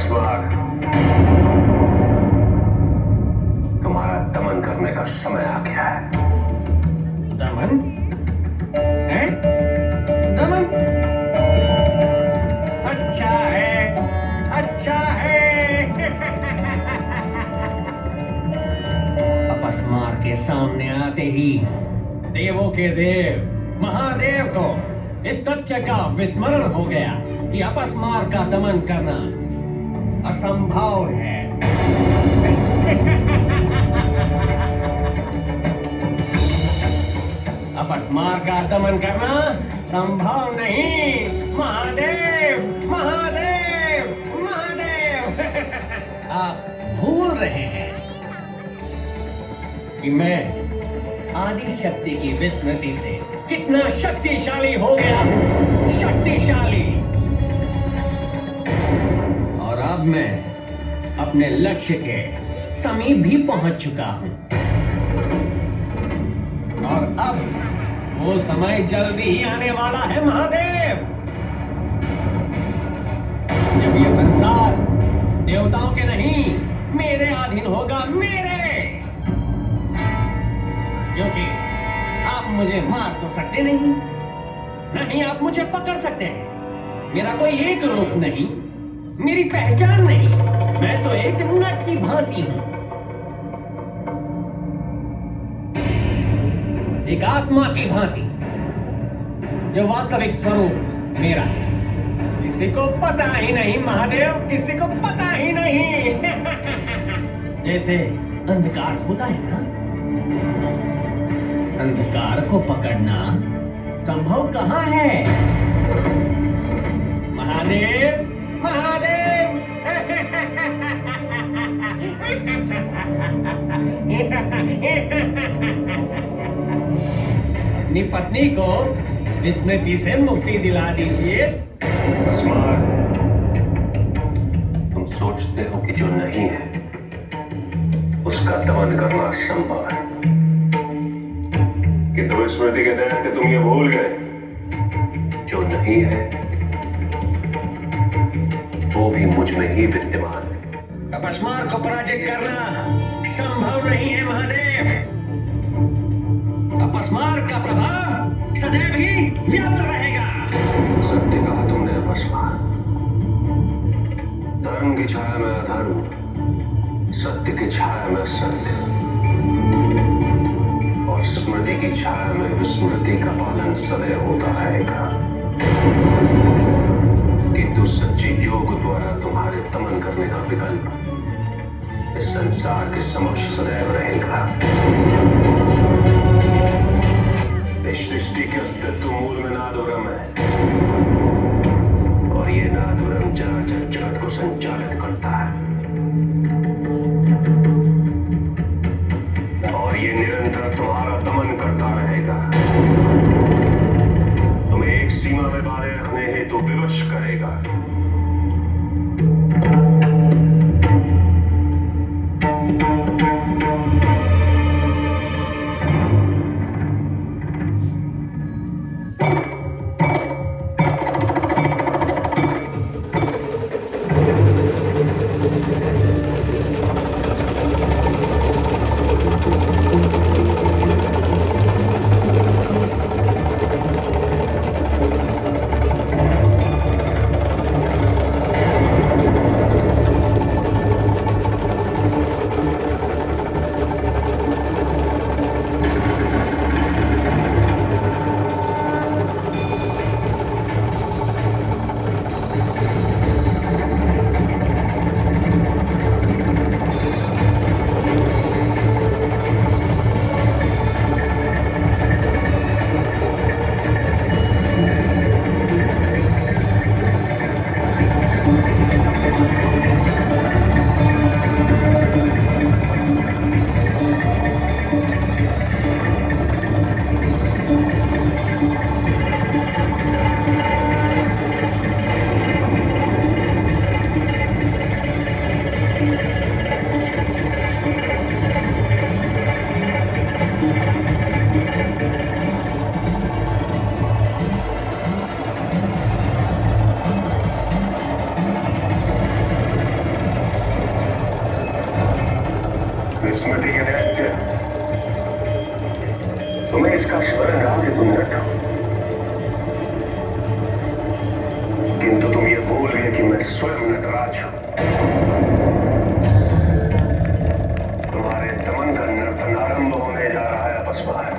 अपस्मार, तुम्हारा दमन करने का समय आ गया है। दमन है? दमन अच्छा है, अच्छा है। अपस्मार के सामने आते ही देवों के देव महादेव को इस तथ्य का विस्मरण हो गया कि अपस्मार का दमन करना असंभव है। अपस्मार का दमन करना संभव नहीं। महादेव, महादेव, महादेव। आप भूल रहे हैं कि मैं आदि शक्ति की विस्मृति से कितना शक्तिशाली हो गया हूं। शक्तिशाली। और अब मैं अपने लक्ष्य के समीप भी पहुंच चुका हूं। और अब वो समय जल्दी ही आने वाला है महादेव, जब ये संसार देवताओं के नहीं मेरे अधीन होगा। मेरे, क्योंकि आप मुझे मार तो सकते नहीं, नहीं आप मुझे पकड़ सकते हैं। मेरा कोई एक रूप नहीं, मेरी पहचान नहीं। मैं तो एक नट की भांति हूं, एक आत्मा की भांति, जो वास्तविक स्वरूप मेरा है। किसी को पता ही नहीं महादेव, किसी को पता ही नहीं। जैसे अंधकार होता है ना, अंधकार को पकड़ना संभव कहाँ है? महादेव, महादेव। अपनी पत्नी को विस्मृति से मुक्ति दिला दीजिए। अपस्मार, तुम सोचते हो कि जो नहीं है उसका दमन करना असंभव है, किंतु विस्मृति के तहत तुम ये भूल गए जो नहीं है वो भी मुझ में ही विद्यमान है। अपस्मार को पराजित करना संभव नहीं है महादेव। अपस्मार का प्रभाव सदैव ही व्याप्त रहेगा। सत्य कहा तुमने अपस्मार। धर्म की छाया में अधर्म, सत्य की छाया में सत्य, और स्मृति की छाया में विस्मृति का पालन सदैव होता रहेगा। किंतु सच्चे योग द्वारा तुम्हारे दमन करने का विकल्प इस संसार के समक्ष सदैव रहेगा। इस सृष्टि के अस्तित्व मूल में नादुरम है, और ये नादुरम चराचर जगत को संचालित करता है, और ये निरंतर तुम्हारा दमन करता रहेगा। तुम्हें एक सीमा में बांधे रखने हेतु विवश करेगा। आज हूं। तुम्हारे दमन का नर्तन आरंभ होने जा रहा है अपस्मार।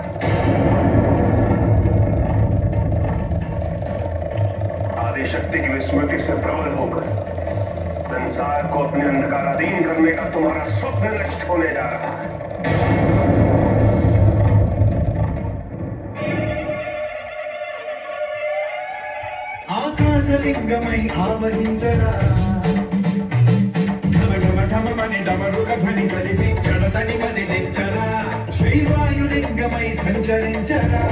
आदि शक्ति की विस्मृति से प्रबल होकर संसार को अपने अंधकाराधीन करने का तुम्हारा स्वप्न नष्ट होने जा रहा है। ఆకాశలింగమై ఆవహించరా ఢమఢమఢమని డమరుక ధ్వని కలిపి జడతని మది తెచ్చరా శ్రీవాయులింగమై సంచరించరా